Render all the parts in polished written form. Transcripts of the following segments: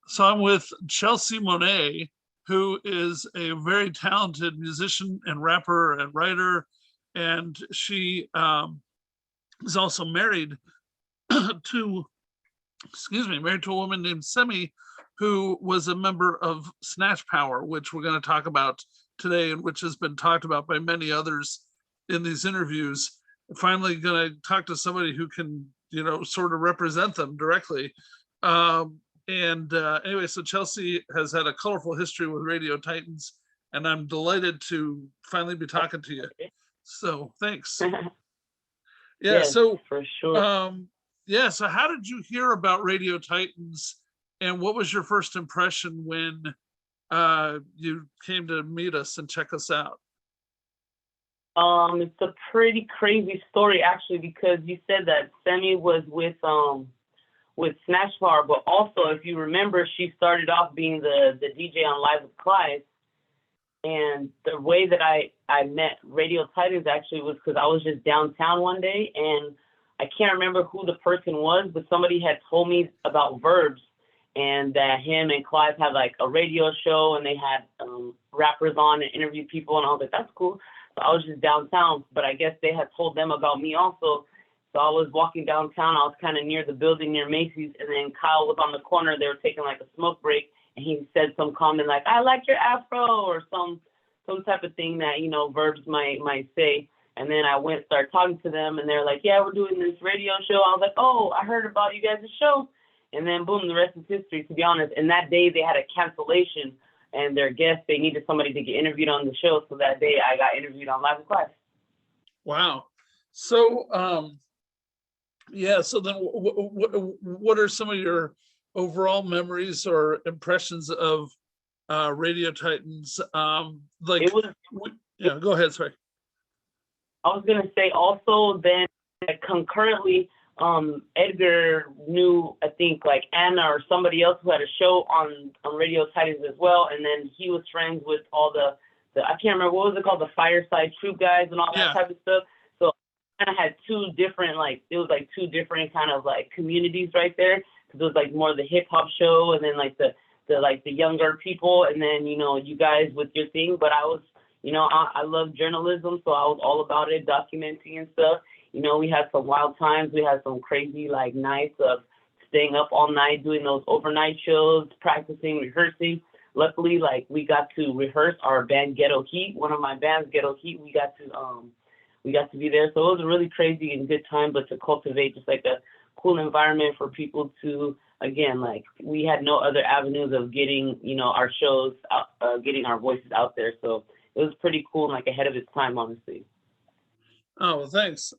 So I'm with Chelsea Monet, who is a very talented musician and rapper and writer, and she is also married to, excuse me, married to a woman named Semi, who was a member of Snatchpower, which we're going to talk about today, and which has been talked about by many others in these interviews. Finally, going to talk to somebody who can, sort of represent them directly. And anyway, so Chelsea has had a colorful history with Radio Titans, and I'm delighted to finally be talking to you. So thanks. Yeah. Yes, So for sure. yeah. So how did you hear about Radio Titans, and what was your first impression when you came to meet us and check us out? It's a pretty crazy story actually because you said that Semi was with Snatchpower, but also if you remember, she started off being the DJ on Live with Clive. And the way that I met Radio Titans actually was because I was just downtown one day, and I can't remember who the person was, but somebody had told me about Verbs, and that him and Clive had like a radio show, and they had rappers on and interviewed people, and I was like, that's cool. So I was just downtown, but I guess they had told them about me also. So I was walking downtown. I was kind of near the building near Macy's, and then Kyle was on the corner. They were taking like a smoke break, and he said some comment like, "I like your afro," or some type of thing that Verbs might say. And then I started talking to them, and they're like, "Yeah, we're doing this radio show." I was like, "Oh, I heard about you guys' show." And then boom, the rest is history, to be honest. And that day they had a cancellation, and their guests, they needed somebody to get interviewed on the show. So that day I got interviewed on Live with Class. Wow. So yeah. So then, what are some of your overall memories or impressions of Radio Titans? Like, It was. yeah. Go ahead. Sorry. I was gonna say also then concurrently, Edgar knew, I think, like Anna or somebody else who had a show on Radio Titans as well, and then he was friends with all the I can't remember what was it called, the Fireside Troop guys and all that type of stuff. So I kind of had two different kind of like communities right there, because it was like more the hip hop show, and then like the younger people, and then you guys with your thing. But I was, I love journalism, so I was all about it, documenting and stuff. We had some wild times. We had some crazy like nights of staying up all night, doing those overnight shows, practicing, rehearsing. Luckily, like we got to rehearse our band Ghetto Heat. One of my bands, Ghetto Heat, we got to be there. So it was a really crazy and good time, but to cultivate just like a cool environment for people to, again, like we had no other avenues of getting, our shows out, getting our voices out there. So it was pretty cool and like ahead of its time, honestly. Oh, well, thanks.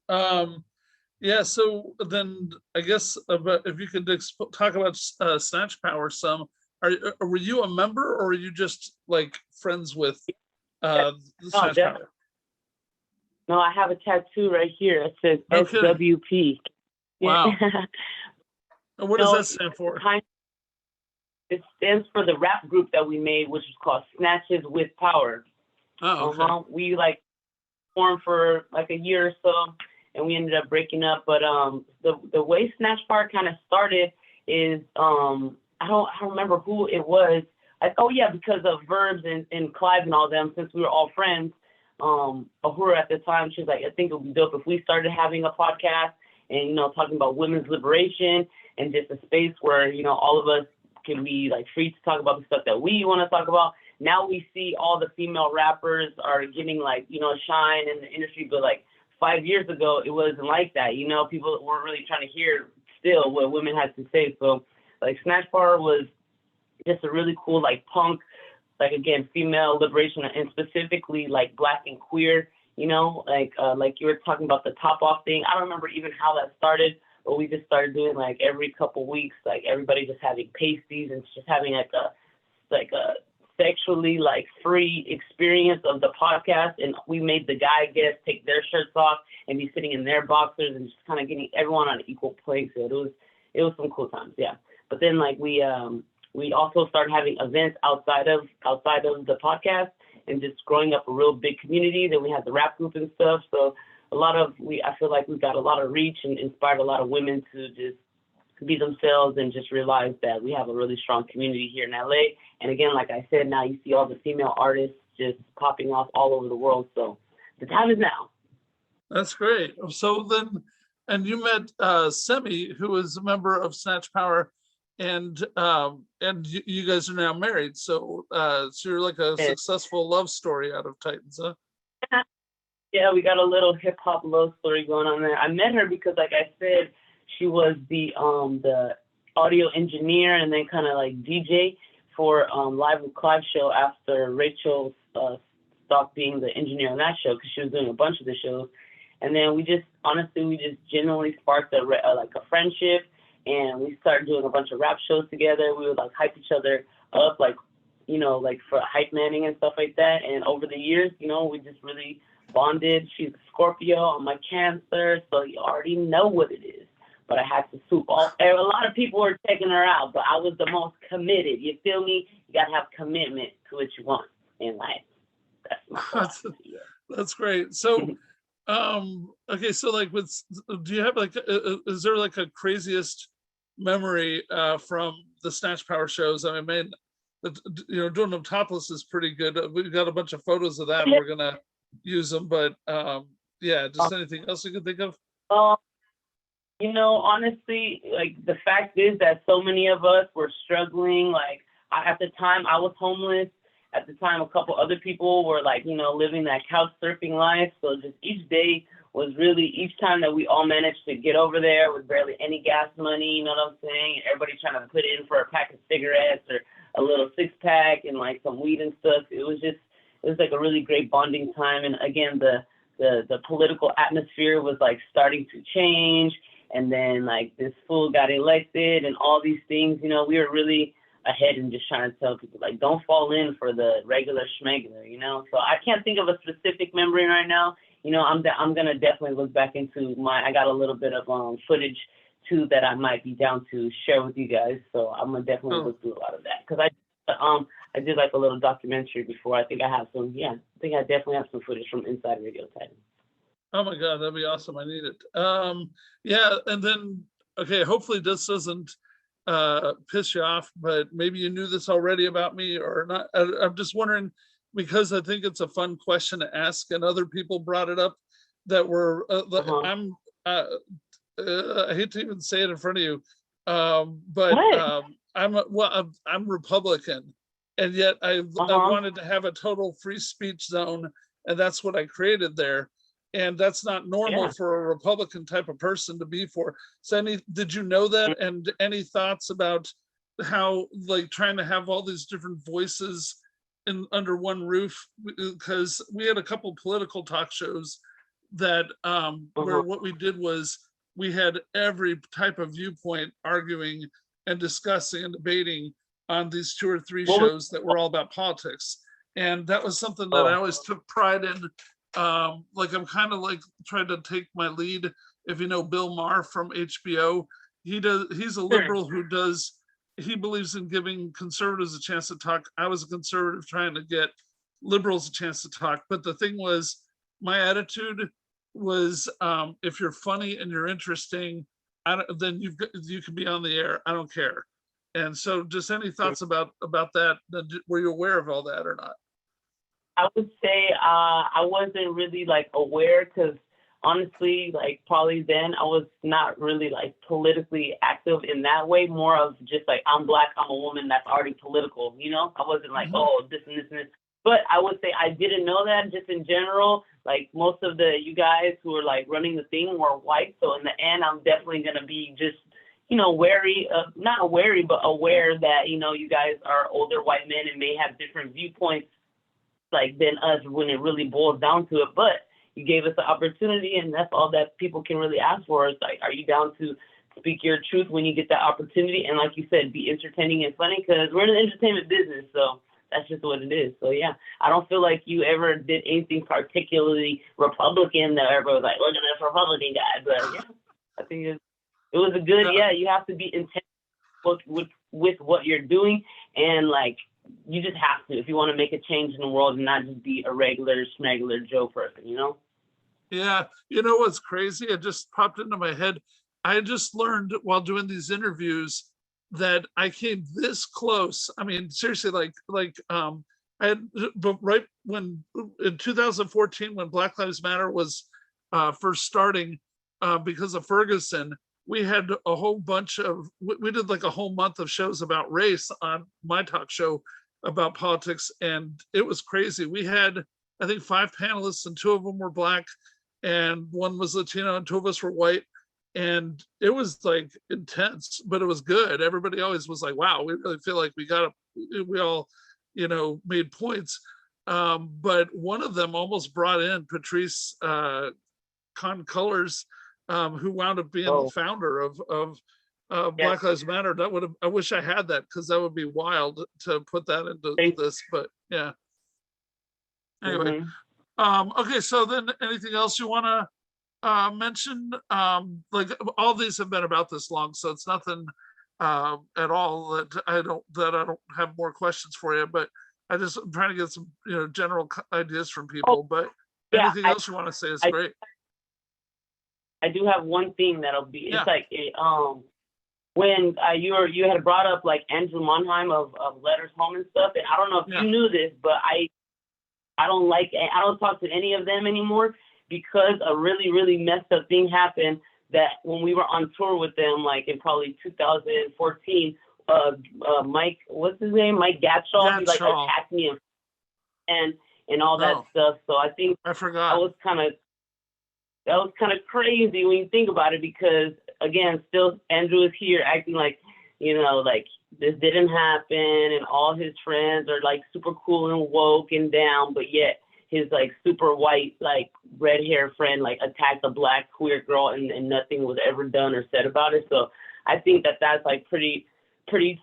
Yeah. So then, I guess if you could talk about Snatchpower some. Were you a member, or were you just like friends with the Snatchpower? No, I have a tattoo right here. It says SWP. Wow. What does that stand for? It stands for the rap group that we made, which is called Snatches with Power. Oh, okay. We like formed for like a year or so, and we ended up breaking up. But the way Snatchpower kind of started is I don't remember who it was. Because of Verbs and Clive and all them, since we were all friends. Ahura at the time, she was like, I think it would be dope if we started having a podcast and, talking about women's liberation and just a space where, all of us can be like free to talk about the stuff that we want to talk about. Now we see all the female rappers are getting like, a shine in the industry, but like 5 years ago, it wasn't like that. People weren't really trying to hear still what women had to say. So like Snatchpower was just a really cool, like punk, like again, female liberation, and specifically like Black and queer, like you were talking about the top off thing. I don't remember even how that started, but we just started doing like every couple weeks, like everybody just having pasties and just having like a sexually like free experience of the podcast. And we made the guy guests take their shirts off and be sitting in their boxers and just kind of getting everyone on an equal playing field. It was some cool times, yeah. But then like we also started having events outside of the podcast and just growing up a real big community. Then we had the rap group and stuff. So I feel like we got a lot of reach and inspired a lot of women to just be themselves and just realize that we have a really strong community here in LA. And again, like I said, now you see all the female artists just popping off all over the world. So the time is now. That's great. So then, and you met Semi, who is a member of Snatchpower, and you guys are now married. So so you're like a successful love story out of Titans, huh? Yeah, we got a little hip hop love story going on there. I met her because, like I said, she was the audio engineer and then kind of like DJ for Live with Clive show after Rachel stopped being the engineer on that show because she was doing a bunch of the shows. And then we just genuinely sparked like a friendship, and we started doing a bunch of rap shows together. We would like hype each other up, like, you know, like for hype manning and stuff like that. And over the years, you know, we just really bonded. She's a Scorpio, I'm a Cancer, so you already know what it is. But I had to swoop off. A lot of people were taking her out, but I was the most committed. You feel me? You gotta have commitment to what you want in life. That's my philosophy. That's great. So okay, so like do you have like is there like a craziest memory from the Snatchpower shows? I mean, you know, doing them topless is pretty good. We've got a bunch of photos of that. We're gonna use them, but yeah, just anything else you can think of? You know, honestly, like the fact is that so many of us were struggling. Like at the time I was homeless. At the time, a couple other people were like, you know, living that couch surfing life. So just each day was really, each time that we all managed to get over there with barely any gas money, you know what I'm saying? Everybody trying to put in for a pack of cigarettes or a little 6-pack and like some weed and stuff. It was like a really great bonding time. And again, the political atmosphere was like starting to change. And then like this fool got elected and all these things, you know, we were really ahead and just trying to tell people, like, don't fall in for the regular schmegular, you know? So I can't think of a specific memory right now. You know, I'm going to definitely look back into I got a little bit of footage too that I might be down to share with you guys. So I'm going to definitely look through a lot of that. Because I did like a little documentary before. I think I definitely have some footage from inside Radio Titan. Oh my God, that'd be awesome. I need it. Yeah, and then, okay, hopefully this doesn't piss you off, but maybe you knew this already about me or not. I'm just wondering, because I think it's a fun question to ask, and other people brought it up that were I hate to even say it in front of you, but I'm Republican, and yet I wanted to have a total free speech zone, and that's what I created there. And that's not normal for a Republican type of person to be for. So did you know that? And any thoughts about how, like, trying to have all these different voices under one roof? Because we had a couple political talk shows that where what we did was we had every type of viewpoint arguing and discussing and debating on these 2 or 3 shows that were all about politics. And that was something that I always took pride in. Like I'm kind of like trying to take my lead. If you know Bill Maher from HBO, he's a liberal who he believes in giving conservatives a chance to talk. I was a conservative trying to get liberals a chance to talk. But the thing was, my attitude was, if you're funny and you're interesting, then you can be on the air. I don't care. And so just any thoughts about that? Were you aware of all that or not? I would say I wasn't really like aware because honestly, like probably then I was not really like politically active in that way. More of just like I'm Black, I'm a woman, that's already political. You know, I wasn't like this and this and this. But I would say I didn't know that just in general. Like most of you guys who are like running the thing were white. So in the end, I'm definitely gonna be just wary, not wary, but aware that you guys are older white men and may have different viewpoints like than us when it really boils down to it. But you gave us the opportunity, and that's all that people can really ask for is like, are you down to speak your truth when you get that opportunity? And like you said, be entertaining and funny, because we're in the entertainment business, so that's just what it is. So yeah, I don't feel like you ever did anything particularly Republican that everybody was like, look at this Republican guy. But yeah, I think it was a good, you have to be intentional with what you're doing, and like, you just have to if you want to make a change in the world and not just be a regular schmegular Joe person, Yeah, you know what's crazy? It just popped into my head. I just learned while doing these interviews that I came this close. I mean, seriously, I had, but right when in 2014, when Black Lives Matter was first starting, because of Ferguson, we had a whole bunch of, we did like a whole month of shows about race on my talk show about politics, and it was crazy. We had, I think, 5 panelists, and 2 of them were Black, and 1 was Latino, and 2 of us were white. And it was like intense, but it was good. Everybody always was like, wow, we really feel like we all, made points. But one of them almost brought in Patrice Colors, who wound up being the founder of Black Lives Matter. That would have, I wish I had that, because that would be wild to put that into this. But yeah. Anyway, okay. So then, anything else you want to mention? Like, all these have been about this long, so it's nothing at all that I don't have more questions for you. But I'm trying to get some general ideas from people. But anything else you want to say is great. I do have one thing that'll be. Yeah. It's like when you had brought up like Andrew Monheim of Letters Home and stuff, and I don't know if you knew this, but I don't talk to any of them anymore, because a really, really messed up thing happened, that when we were on tour with them, like in probably 2014, Mike, what's his name? Mike Gatchall, he like attacked me and all that stuff. So I think I forgot. that was kind of crazy when you think about it, because again, still Andrew is here acting like, like this didn't happen, and all his friends are like super cool and woke and down, but yet his like super white, like red hair friend, like attacked a Black queer girl, and nothing was ever done or said about it. So I think that's like pretty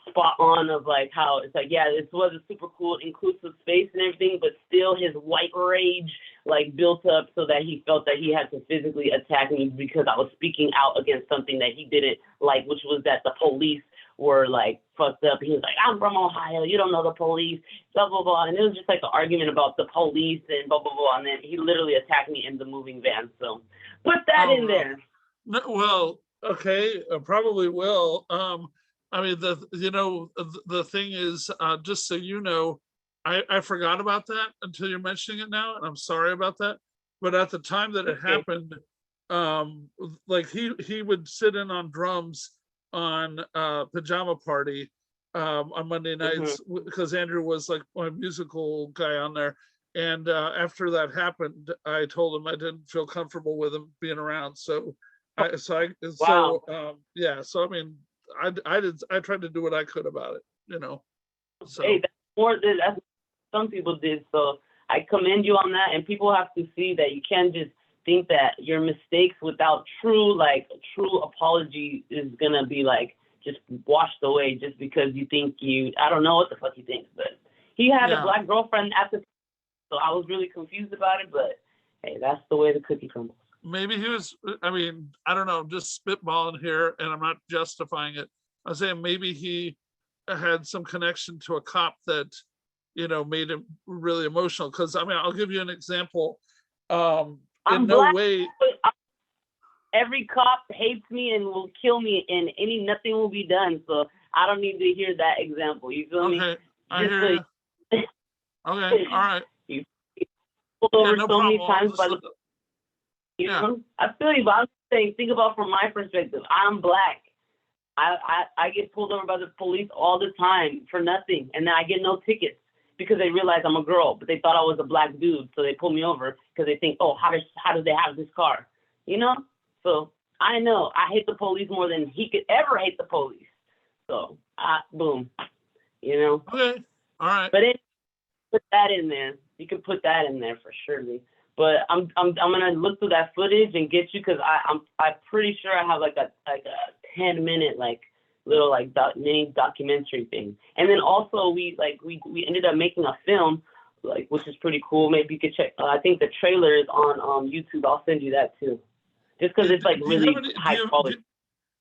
spot on, of like how it's like, yeah, this was a super cool, inclusive space and everything, but still his white rage like built up so that he felt that he had to physically attack me because I was speaking out against something that he didn't like, which was that the police were like fucked up. He was like, I'm from Ohio, you don't know the police, blah, blah, blah. And it was just like an argument about the police and blah, blah, blah. And then he literally attacked me in the moving van. So put that in there. Well, okay, I probably will. I mean, the thing is, just so you know, I forgot about that until you're mentioning it now, and I'm sorry about that. But at the time that it happened, like he would sit in on drums on Pajama Party on Monday nights, because Andrew was like my musical guy on there. And after that happened, I told him I didn't feel comfortable with him being around. So I mean, I tried to do what I could about it, So hey, that's some people did. So I commend you on that. And people have to see that you can't just think that your mistakes without true apology is gonna be like just washed away just because you think I don't know what the fuck he thinks, but he had a Black girlfriend at the time, so I was really confused about it. But hey, that's the way the cookie crumbles. Maybe he was, I mean, I don't know, just spitballing here, and I'm not justifying it. I was saying maybe he had some connection to a cop that, made him really emotional. Because, I mean, I'll give you an example. In no way. Every cop hates me and will kill me, and nothing will be done. So I don't need to hear that example. You feel me? Okay, I hear you. Okay, all right. You pulled over so many times by the. Yeah. I feel you, but I'm saying, think about from my perspective. I'm Black. I get pulled over by the police all the time for nothing, and then I get no tickets because they realize I'm a girl, but they thought I was a Black dude, so they pull me over because they think, oh, how does they have this car? So I know I hate the police more than he could ever hate the police. So boom, Okay, all right. But put that in there. You can put that in there for surely. But I'm gonna look through that footage and get you, because I'm pretty sure I have like a 10-minute like little like mini documentary thing. And then also we ended up making a film, like, which is pretty cool. Maybe you could check. I think the trailer is on YouTube. I'll send you that too, just because it's like really high quality.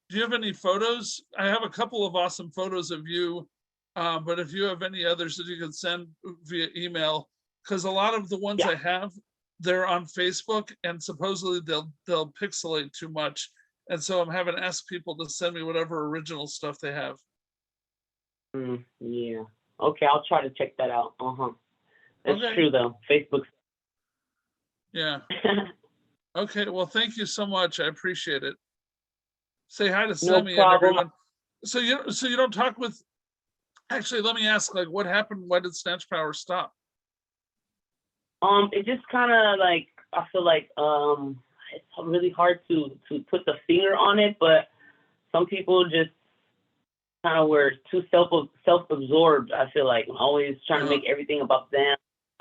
Do you have any photos? I have a couple of awesome photos of you, but if you have any others that you can send via email, because a lot of the ones I have, they're on Facebook, and supposedly they'll pixelate too much. And so I'm having to ask people to send me whatever original stuff they have. Yeah. Okay, I'll try to check that out. That's Okay. true though. Facebook. Yeah. Okay. Well, thank you so much. I appreciate it. Say hi to No Semi and problem. everyone. So you don't talk with. Actually, let me ask. Like, what happened? Why did Snatchpower stop? It just kind of like, I feel like it's really hard to put the finger on it, but some people just kind of were too self-absorbed. I feel like always trying to make everything about them,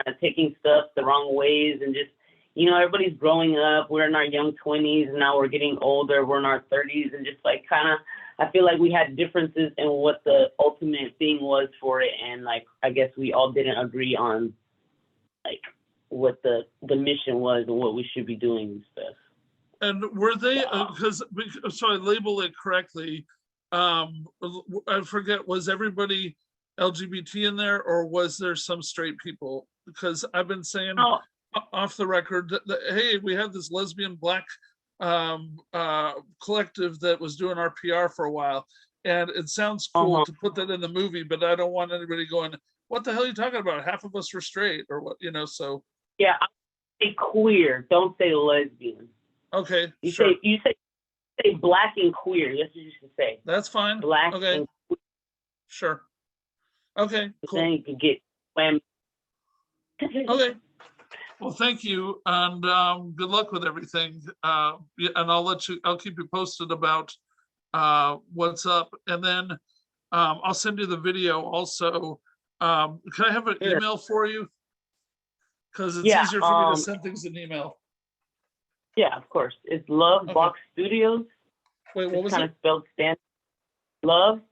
kind of taking stuff the wrong ways, and just, you know, everybody's growing up. We're in our young 20s, and now we're getting older. We're in our 30s, and just like kind of, I feel like we had differences in what the ultimate thing was for it, and like I guess we all didn't agree on like what the mission was and what we should be doing and stuff. And were they because so I label it correctly? I forget. Was everybody LGBT in there, or was there some straight people? Because I've been saying off the record that hey, we have this lesbian black collective that was doing our PR for a while, and it sounds cool to put that in the movie, but I don't want anybody going, "What the hell are you talking about? Half of us were straight," or what, you know? So yeah, I say queer. Don't say lesbian. Okay, you sure. say black and queer. That's what you should say. That's fine. Black okay. and queer. Sure. Okay, cool. Then you can get whammy. Okay. Well, thank you, and good luck with everything. Yeah, and I'll keep you posted about what's up, and then I'll send you the video also. Can I have an email for you? Because it's easier for me to send things in email. Yeah, of course. It's Love Box Studios. Wait, what was it? Kind of spelled standard. Love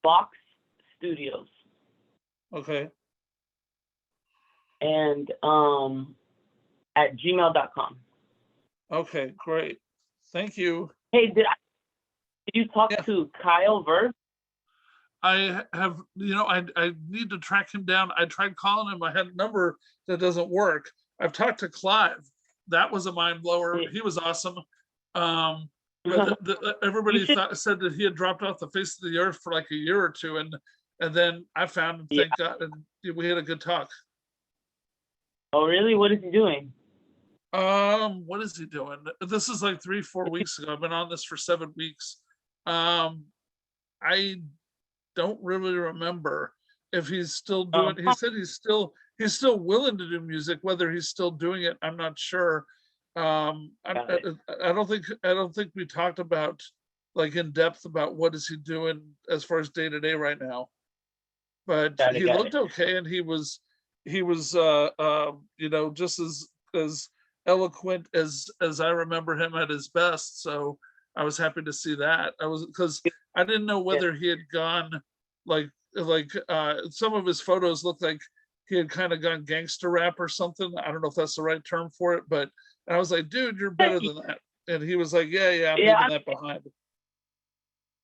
Box Studios. Okay. And at gmail.com. Okay, great. Thank you. Hey, did you talk to Kyle Verse? I have, I need to track him down. I tried calling him. I had a number that doesn't work. I've talked to Clive. That was a mind blower. He was awesome. But everybody said that he had dropped off the face of the earth for like a year or two, and then I found him. Thank God, and we had a good talk. Oh, really? What is he doing? What is he doing? This is like 3-4 weeks ago. I've been on this for 7 weeks. I don't really remember if he's still doing. He said he's still willing to do music. Whether he's still doing it, I'm not sure. I don't think we talked about like in depth about what is he doing as far as day to day right now. But he looked okay, and he was just as eloquent as I remember him at his best. So I was happy to see that. Because I didn't know whether he had gone like some of his photos looked like he had kind of gone gangster rap or something. I don't know if that's the right term for it, but I was like, dude, you're better than that. And he was like, yeah, I'm leaving that behind.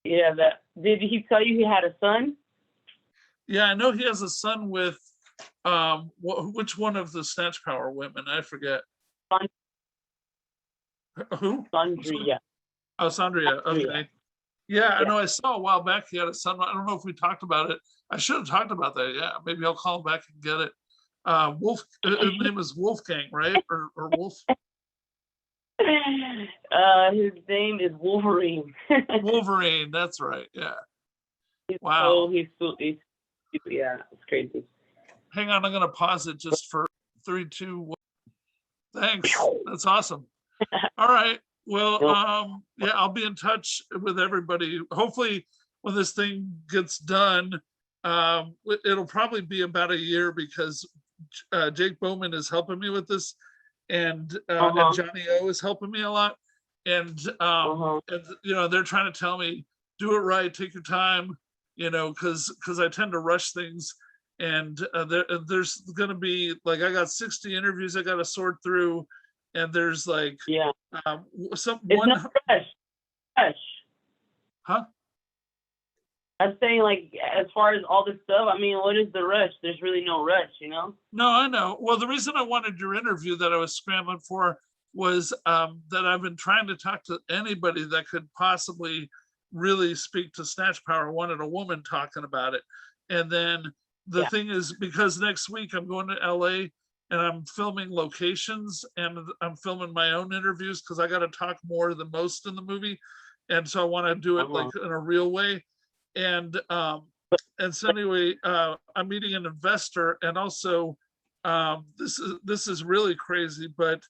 Yeah, did he tell you he had a son? Yeah, I know he has a son with which one of the Snatchpower women? I forget. Who? Sandria. Oh, Sandria. Okay. Yeah, I know. I saw a while back he had a son. I don't know if we talked about it. I should have talked about that. Yeah, maybe I'll call back and get it. Wolf. His name is Wolfgang, right? Or Wolf. His name is Wolverine. Wolverine. That's right. Yeah. Wow. He's yeah, it's crazy. Hang on, I'm gonna pause it just for 3, 2, 1. Thanks. That's awesome. All right. Well, yeah, I'll be in touch with everybody. Hopefully, when this thing gets done, it'll probably be about a year because Jake Bowman is helping me with this, and Johnny O is helping me a lot. And, they're trying to tell me, do it right, take your time, because I tend to rush things. And there's going to be like, I got 60 interviews I got to sort through. And there's like, it's not rush. Huh? I'm saying, like, as far as all this stuff, I mean, what is the rush? There's really no rush, No, I know. Well, the reason I wanted your interview that I was scrambling for was that I've been trying to talk to anybody that could possibly really speak to Snatchpower. I wanted a woman talking about it. And then the thing is, because next week I'm going to LA and I'm filming locations and I'm filming my own interviews because I got to talk more than most in the movie. And so I want to do it like in a real way. And so anyway, I'm meeting an investor, and also this is really crazy, but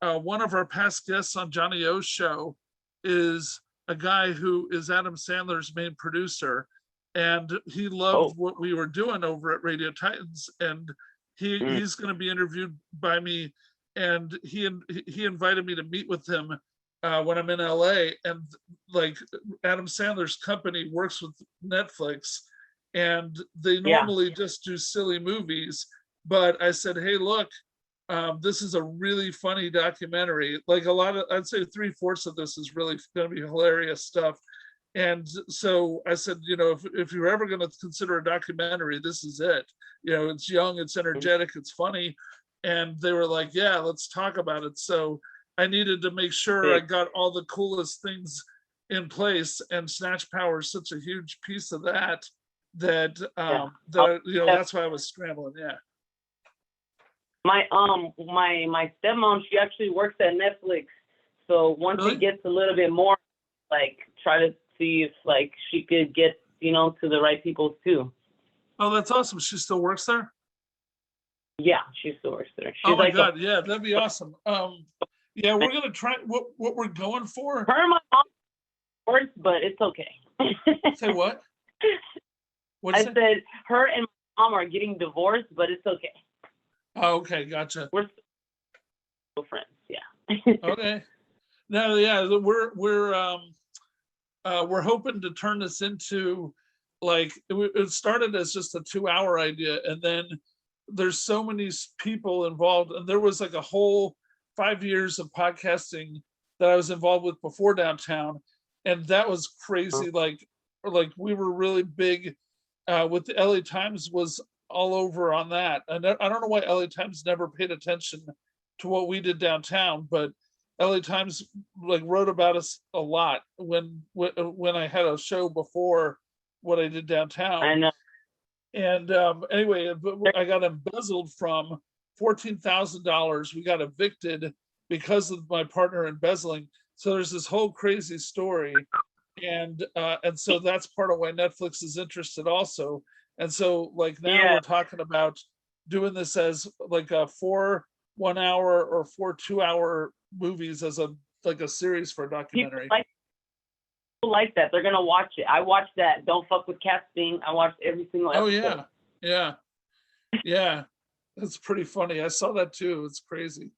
one of our past guests on Johnny O's show is a guy who is Adam Sandler's main producer, and he loved what we were doing over at Radio Titans, and he's going to be interviewed by me, and he invited me to meet with him when I'm in LA. And like, Adam Sandler's company works with Netflix, and they normally just do silly movies, but I said, hey, look, this is a really funny documentary. Like, a lot of, I'd say 3/4 of this is really going to be hilarious stuff. And so I said, you know, if you're ever going to consider a documentary, this is it. You know, it's young, it's energetic, it's funny. And they were like, yeah, let's talk about it. So I needed to make sure I got all the coolest things in place, and Snatchpower is such a huge piece of that, that you know, that's why I was scrambling. Yeah. My stepmom, she actually works at Netflix. So once it gets a little bit more, like, try to see if like she could get, you know, to the right people too. Oh, that's awesome. She still works there? Yeah, she still works there. She's oh my like God, yeah, that'd be awesome. Yeah, we're gonna try what we're going for. Her and my mom works, but it's okay. Say what? I said her and my mom are getting divorced, but it's okay. Oh, okay, gotcha. We're still friends, yeah. Okay. No, yeah, we're hoping to turn this into, like, it started as just a 2-hour idea, and then there's so many people involved, and there was like a whole 5 years of podcasting that I was involved with before Downtown, and that was crazy. Like we were really big with the LA Times, was all over on that. And I don't know why LA Times never paid attention to what we did downtown, but LA Times like wrote about us a lot when I had a show before what I did downtown. I know. And anyway, I got embezzled from $14,000. We got evicted because of my partner embezzling. So there's this whole crazy story, and so that's part of why Netflix is interested also. And so like now we're talking about doing this as like a 4 1-hour or 4 2-hour movies as a series for a documentary. People like that. They're gonna watch it. I watched that Don't Fuck with Cats thing. I watched every single episode. Yeah. That's pretty funny. I saw that too. It's crazy.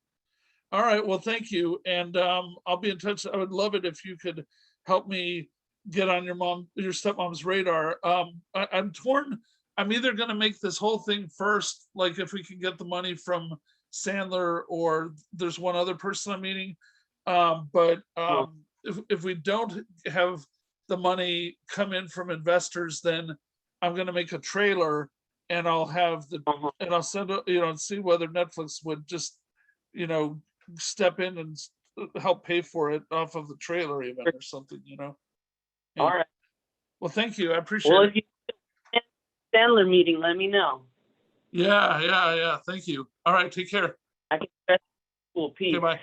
All right. Well, thank you. And I'll be in touch. I would love it if you could help me get on your stepmom's radar. I'm torn. I'm either going to make this whole thing first, like if we can get the money from Sandler, or there's one other person I'm meeting. But if we don't have the money come in from investors, then I'm going to make a trailer, and I'll have and I'll send it, and see whether Netflix would just, step in and help pay for it off of the trailer even, or something, Yeah. All right. Well, thank you. I appreciate it. If you Sandler meeting, let me know. Yeah. Thank you. All right. Take care. I can. Cool. Peace. Okay, bye.